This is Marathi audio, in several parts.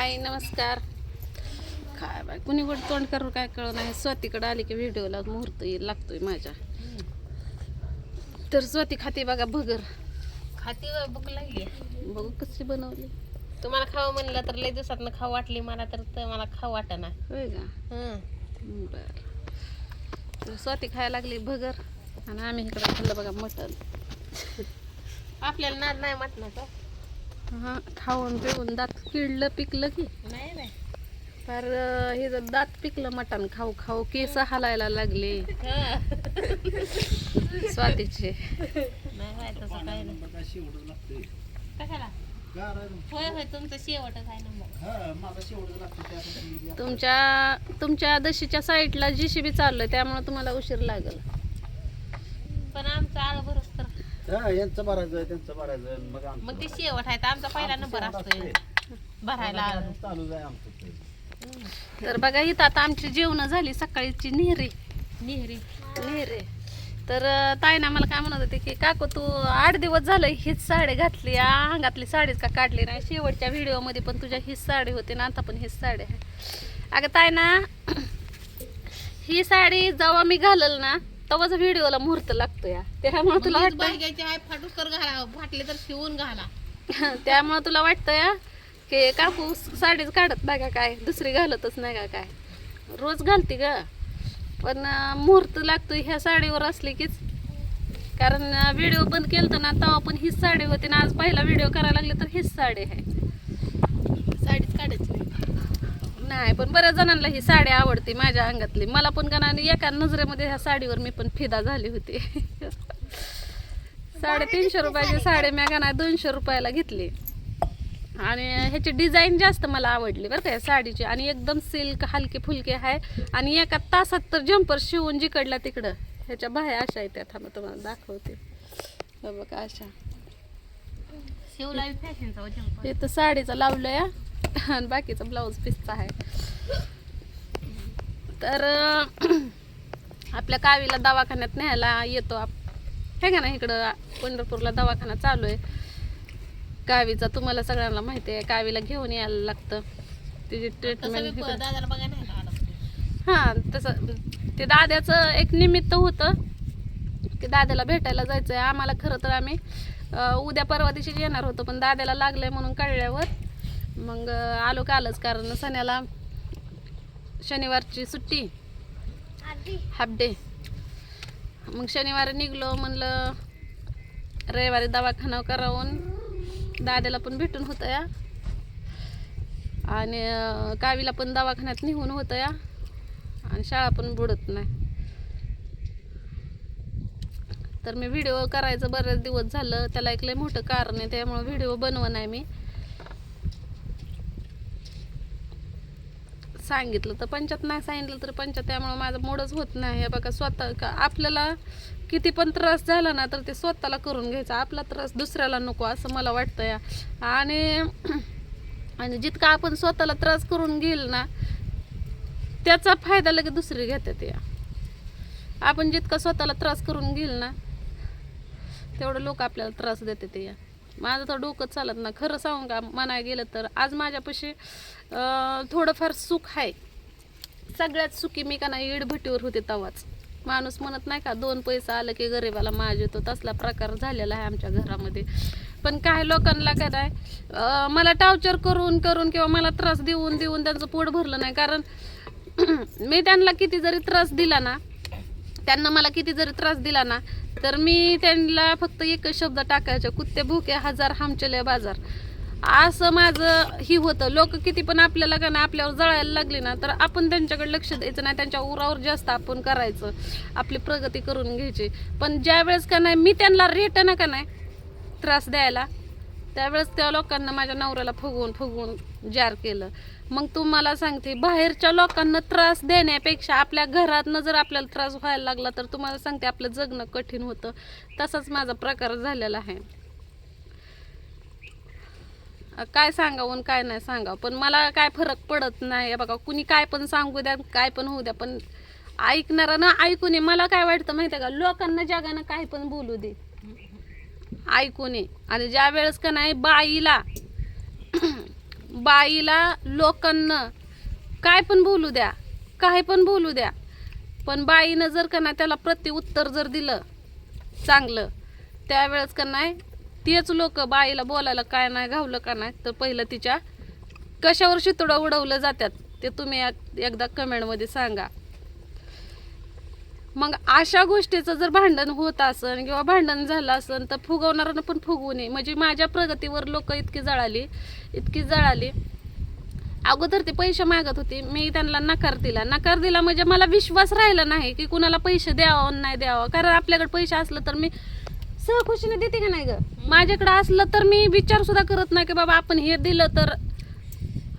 हाय नमस्कार. काय बाय कुणीकडे तोंड करू काय कळलं नाही. स्वातीकडे आली की व्हिडिओला मुहूर्त लागतोय माझ्या. तर स्वाती खाते बघा भगर. खाती भूक लागली. बघू कशी बनवली. तुम्हाला खावं म्हणलं तर लय दिवसात खाऊ वाटली मला तर मला खाऊ वाटना. होय का. बर. तर स्वाती खायला लागली भगर आणि आम्ही इकडे खाल्लं बघा मटण. आपल्याला नाद नाही मटणाचा. हा खाऊन पिऊन दात किडलं पिकलं की नाही नाही फार हे जर दात पिकलं मटण खाऊ खाऊ केस हालायला लागले स्वातीचे. नाही बाय तसं काही नाही. कशाला होय होय तुमचं शेवटच आहे नंबर. तुमच्या दशीच्या साईडला जीसीबी चाललंय त्यामुळे तुम्हाला उशीर लागेल. पण आमचं आलं बरोबर यांचं भरायचं त्यांचं भरायचं मग ते शेवट आहे तर आमचा पहिला नंबर असतोय भरायला आलं. चालू आहे आमचं. तर बघा इथं आता आमची जेवण झाली सकाळीची नेहरी. तर ताई ना मला काय म्हणत होते की काकू तू 8 दिवस झालं हीच साडी घातली अंगातली साडीच का काढली नाही. शेवटच्या व्हिडिओमध्ये पण तुझ्या हीच साडी होती ना आता पण हीच साडी आहे. अगं ताई ना ही साडी जेव्हा मी घालल ना तेव्हाच व्हिडिओला मुहूर्त लागतो या. त्यामुळे तुला फाटले तर शिवून घाला. त्यामुळे तुला वाटतं या की काकू साडीच काढत नाही का काय दुसरी घालतच नाही का काय. रोज घालते ग पण मुहूर्त लागतो ह्या साडीवर असली कीच. कारण व्हिडिओ बंद केलं ना तेव्हा पण हीच साडी होती ना आज पहिला व्हिडिओ करायला लागले तर हीच साडी आहे. साडीच काढायची नाही पण बऱ्याच जणांना ही साडी आवडते माझ्या अंगातली. मला पण का नाही एका नजरेमध्ये ह्या साडीवर मी पण फिदा झाली होती. 350 रुपयाची साडी मी का नाही 200 रुपयाला घेतली आणि ह्याची डिझाईन जास्त मला आवडली बरं का या साडीची. आणि एकदम सिल्क हलके फुलके आहे आणि एका तासात तर जम्पर शिवून जिकडला तिकडं. ह्याच्या बाह्या अशा आहेत त्या. थांबा तुम्हाला दाखवते बघा अशा. शिवला फॅशनचा हे तर साडीचं लावलं या आणि बाकीचा ब्लाऊज पीसचा आहे. तर आपल्या कावीला दवाखान्यात न्यायला येतो हे का ना. इकडं पंढरपूरला दवाखाना चालू आहे कावीचा. तुम्हाला सगळ्यांना माहिती आहे कावीला घेऊन यायला लागतं तिची ट्रीटमेंट. दादाला बघा नाही का हां तसं ते दाद्याचं एक निमित्त होतं की दाद्याला भेटायला जायचं आहे आम्हाला. खरं तर आम्ही उद्या परवा दिवशीच येणार होतो पण दाद्याला लागलंय म्हणून कळल्यावर मग आलो कालच. कारण सण्याला शनिवारची सुट्टी हाफ डे. मग शनिवारी निघलो म्हणलं रविवारी दवाखाना करावून दाद्याला पण भेटून होतं या आणि कावीला पण दवाखान्यात निघून होतं या आणि शाळा पण बुडत नाही. तर मी व्हिडिओ करायचं बरेच दिवस झालं त्याला एक लय मोठं कारण आहे त्यामुळे व्हिडिओ बनव नाही. मी सांगितलं तर पंचायत नाही सांगितलं तर पंचायत त्यामुळे माझं मोडच होत नाही. हे बघा स्वतः का आपल्याला किती पण त्रास झाला ना तर ते स्वतःला करून घ्यायचा. आपला त्रास दुसऱ्याला नको असं मला वाटतं या. आणि जितका आपण स्वतःला त्रास करून घेईल ना त्याचा फायदा लगेच दुसरी घेतात या. आपण जितका स्वतःला त्रास करून घेईल ना तेवढं लोक आपल्याला त्रास देतात या. माझं तर डोकं चालत ना खरं सांगू का म्हणाय गेलं तर. आज माझ्यापाशी थोडंफार सुख आहे. सगळ्यात सुखी मी का नाही इडभट्टीवर होते तवाच. माणूस म्हणत नाही का 2 पैसा आलं की गरीबाला माज येतो तसला प्रकार झालेला आहे आमच्या घरामध्ये. पण काही लोकांना काय नाही मला टार्चर करून किंवा मला त्रास देऊन त्यांचं पोट भरलं नाही. कारण मी त्यांना किती जरी त्रास दिला ना त्यांना मला किती जरी त्रास दिला ना तर मी त्यांना फक्त एकच शब्द टाकायचे कुत्ते भुके हजार हम चले बाजार. असं माझं ही होतं. लोक किती पण आपल्याला का नाही आपल्यावर जळायला लागली ना तर आपण त्यांच्याकडे लक्ष द्यायचं नाही. त्यांच्या उरावर जास्त आपण करायचं आपली प्रगती करून घ्यायची. पण ज्या वेळेस का नाही मी त्यांना रिटर्न का नाही त्रास द्यायला त्यावेळेस त्या लोकांना माझ्या नवऱ्याला फुगवून जार केलं. मग तुम्हाला सांगते बाहेरच्या लोकांना त्रास देण्यापेक्षा आपल्या घरातनं जर आपल्याला त्रास व्हायला लागला तर तुम्हाला सांगते आपलं जगणं कठीण होतं. तसाच माझा प्रकार झालेला आहे. काय सांगावं काय नाही सांगावं पण मला काय फरक पडत नाही. बघा कुणी काय पण सांगू द्या काय पण होऊ द्या पण ऐकणारा ना ऐकू नये. मला काय वाटतं माहिती आहे का लोकांना जगानं काय पण बोलू दे ऐकू नये. आणि ज्या वेळेस का नाही बाईला बाईला लोकांना काय पण बोलू द्या, काय पण बोलू द्या, पण बाईनं जर का नाही त्याला प्रत्युत्तर जर दिलं चांगलं, त्यावेळेस का नाही तेच लोक बाईला बोलायला काय नाही घावलं का नाही तर पहिलं तिच्या कशावर शितोडं उडवलं जातात ते तुम्ही एकदा कमेंटमध्ये सांगा. मग अशा गोष्टीचं जर भांडण होत असेल किंवा भांडण झालं असेल तर फुगवणाऱ्यानं पण फुगवू नये. म्हणजे माझ्या प्रगतीवर लोक इतकी जळाली. अगोदर ते पैसे मागत होते, मी त्यांना नकार दिला म्हणजे मला विश्वास राहिला नाही की कुणाला पैसे द्यावा नाही द्यावा. कारण आपल्याकडे पैसे असलं तर मी सहखुशीने देते का नाही ग. माझ्याकडे असलं तर मी विचार सुद्धा करत नाही की बाबा आपण हे दिलं तर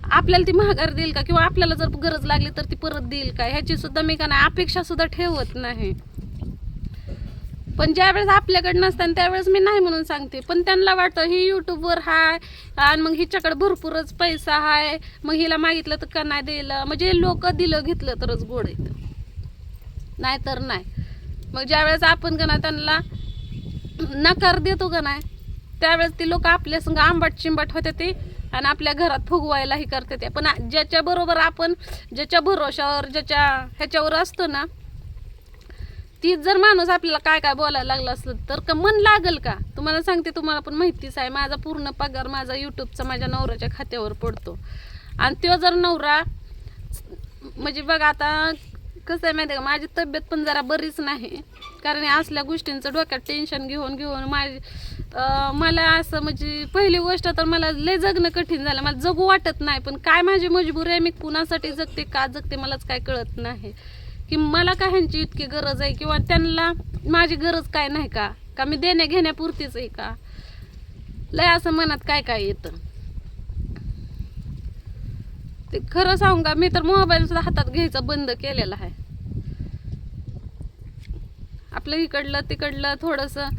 आपल्याला ती महागार देईल का, किंवा आपल्याला जर गरज लागली तर ती परत देईल का, ह्याची सुद्धा मी का नाही अपेक्षा सुद्धा ठेवत नाही. पण ज्यावेळेस आपल्याकडे नसतं त्यावेळेस मी नाही म्हणून सांगते. पण त्यांना वाटतं ही यूट्यूबवर हाय आणि मग हिच्याकडे भरपूरच पैसा हाय, मग हिला मागितलं तर का नाही दिलं. म्हणजे लोक दिलं घेतलं तरच गोड येतं, नाही तर नाही. मग ज्यावेळेस आपण का नाही त्यांना नकार देतो का नाही त्यावेळेस ती लोक आपल्या संग आंबाट चिंबाट होते ते आणि आपल्या घरात फुगवायलाही करते ते. पण ज्याच्या बरोबर आपण ज्याच्या भरोशावर ज्याच्या ह्याच्यावर असतो ना, तीच जर माणूस आपल्याला काय काय बोलायला लागला असलं तर का मन लागल का. तुम्हाला सांगते, तुम्हाला पण माहितीच आहे माझा पूर्ण पगार माझा यूट्यूबचा माझ्या नवऱ्याच्या खात्यावर पडतो. आणि तो जर नवरा म्हणजे बघा आता कसं आहे माहिती आहे का, माझी तब्येत पण जरा बरीच नाही. कारण या असल्या गोष्टींचं डोक्यात टेन्शन घेऊन मला असं म्हणजे पहिली गोष्ट तर मला लय जगणं कठीण झालं. मला जगू वाटत नाही, पण काय माझी मजबुरी आहे, मी कुणासाठी जगते का जगते मलाच काय कळत नाही. की मला काय ह्यांची इतकी गरज आहे किंवा त्यांना माझी गरज काय नाही का मी देण्या घेण्यापुरतीच आहे का. लय असं मनात काय काय येतं ते खरं सांगू का, मी तर मोबाईल सुद्धा हातात घ्यायचा बंद केलेला आहे. आपलं इकडलं तिकडलं थोडंसं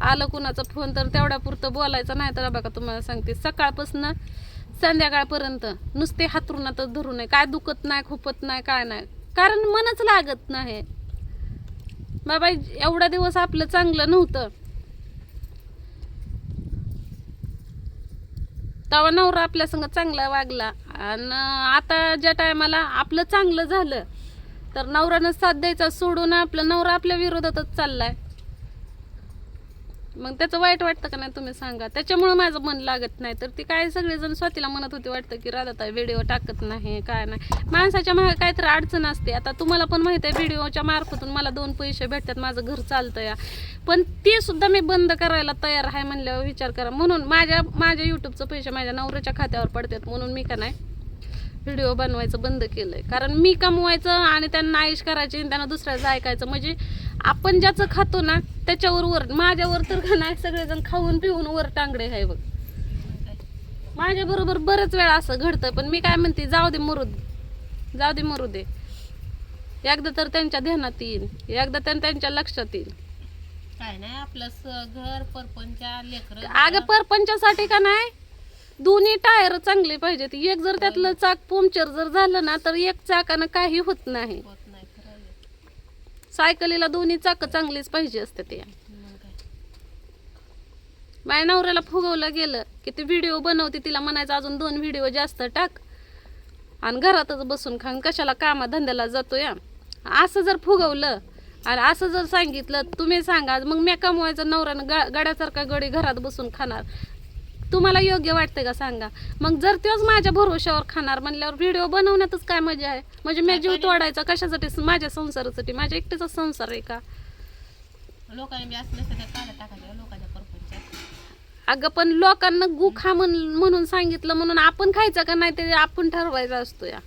आलं कुणाचा फोन तर तेवढ्या पुरतं बोलायचं. नाही तर बघा तुम्हाला सांगते सकाळपासून संध्याकाळपर्यंत नुसते हातरुणातच धरू नये. काय दुखत नाही खुपत नाही काय नाही, कारण मनच लागत नाही. बाबा एवढा दिवस आपलं चांगलं नव्हतं तेव्हा नवरा आपल्या संग चांगला वागला, आणि आता ज्या टायमाला आपलं चांगलं झालं तर नवऱ्यानं साथ द्यायचा सोडून आपलं नवरा आपल्या विरोधातच चाललाय. मग त्याचं वाईट वाटतं का नाही तुम्ही सांगा. त्याच्यामुळे माझं मन लागत नाही. तर ती काय सगळेजण स्वातीला म्हणत होते वाटतं की राधाताई व्हिडिओ टाकत नाही काय नाही. माणसाच्या मागे काहीतरी अडचण असते. आता तुम्हाला पण माहिती आहे व्हिडिओच्या मार्फतून मला 2 पैसे भेटतात, माझं घर चालतं या. पण ते सुद्धा मी बंद करायला तयार आहे म्हणल्यावर विचार करा. म्हणून माझ्या यूट्यूबचं पैसे माझ्या नवऱ्याच्या खात्यावर पडतात म्हणून मी का नाही व्हिडिओ बनवायचं बंद केलंय. कारण मी कमवायचं आणि त्यांना आयुष करायचे आणि त्यांना दुसऱ्याचं ऐकायचं. म्हणजे आपण ज्याचं खातो ना त्याच्यावर वर, माझ्यावर तर का नाही सगळेजण खाऊन पिऊन वर टांगडे आहे बघ. माझ्या बरोबर बरेच वेळा असं घडतं, पण मी काय म्हणते जाऊ दे मरू दे. एकदा तर त्यांच्या ध्यानात येईल, एकदा त्यांच्या लक्षात येईल. काय नाही आपलं घर परपंच लेकर. अगं परपंचासाठी का नाही दोन्ही टायर चांगले पाहिजेत. एक जर त्यातलं चाक पंक्चर जर झालं ना तर एक चाकानं काही होत नाही. सायकलीला दोन्ही चाक चांगलीच पाहिजे असते. ते माझ्या नवऱ्याला फुगवलं गेलं की ती व्हिडिओ बनवते, तिला म्हणायचं अजून 2 व्हिडिओ जास्त टाक आणि घरातच बसून खाऊन कशाला कामा धंद्याला जातो या. असं जर फुगवलं आणि असं जर सांगितलं तुम्ही सांगा, मग मी कमवायचं नवऱ्यानं गड्यासारखा गडी घरात बसून खाणार. तुम्हाला योग्य वाटतंय का सांगा. मग जर तेच माझ्या भरोशावर खाणार म्हणल्यावर व्हिडिओ बनवण्यातच काय मजा आहे. म्हणजे मी जीव तोडायचा कशासाठी, माझ्या संसारासाठी. माझ्या एकटीचा संसार आहे का. लोकांनी बी असं नसतं काढा टाकायचं लोकांच्या परपंचात. अगं पण लोकांना गु खा म्हणून सांगितलं म्हणून आपण खायचं का नाही ते आपण ठरवायचं असतो या.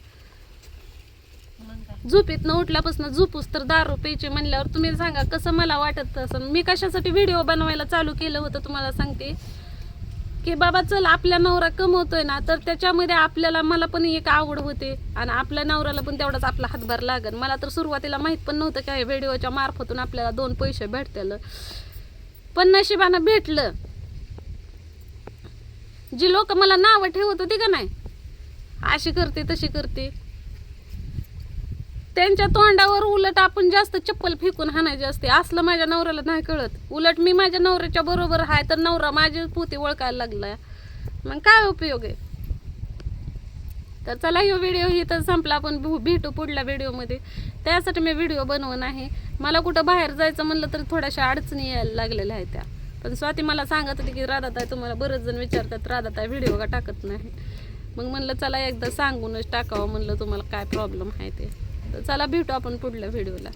झोपेतनं उठल्यापासून झोपूस तर दारू प्यायची म्हणल्यावर तुम्ही सांगा कसं मला वाटत असं. मी कशासाठी व्हिडिओ बनवायला चालू केलं होतं तुम्हाला सांगते की बाबा चल आपल्या नवरा कमवतोय ना तर त्याच्यामध्ये आपल्याला मला पण एक आवड होते आणि आपल्या नवऱ्याला पण तेवढाच आपला हातभार लागेल. मला तर सुरुवातीला माहित पण नव्हतं की व्हिडिओच्या मार्फतून आपल्याला 2 पैसे भेटतील, पण नशिबानं भेटलं. जी लोक मला नावं ठेवत होती का नाही अशी करते तशी करते त्यांच्या तोंडावर उलट आपण जास्त चप्पल फेकून हाणायची असते. असलं माझ्या नवऱ्याला नाही कळत. उलट मी माझ्या नवऱ्याच्या बरोबर आहे तर नवरा माझी पोती ओळखायला लागलाय. मग काय उपयोग आहे. तर चला ह्यो व्हिडिओ इथं संपला. आपण भेटू पुढल्या व्हिडिओमध्ये. त्यासाठी मी व्हिडिओ बनवून आहे. मला कुठं बाहेर जायचं म्हणलं तर थोड्याशा अडचणी यायला लागलेल्या आहेत त्या. पण स्वाती मला सांगत होती की राधाताई तुम्हाला बरेच जण विचारतात राधाताई व्हिडिओ का टाकत नाही. मग म्हणलं चला एकदा सांगूनच टाकावं म्हणलं तुम्हाला काय प्रॉब्लेम आहे ते. तर चला भेटू आपण पुढल्या व्हिडिओला.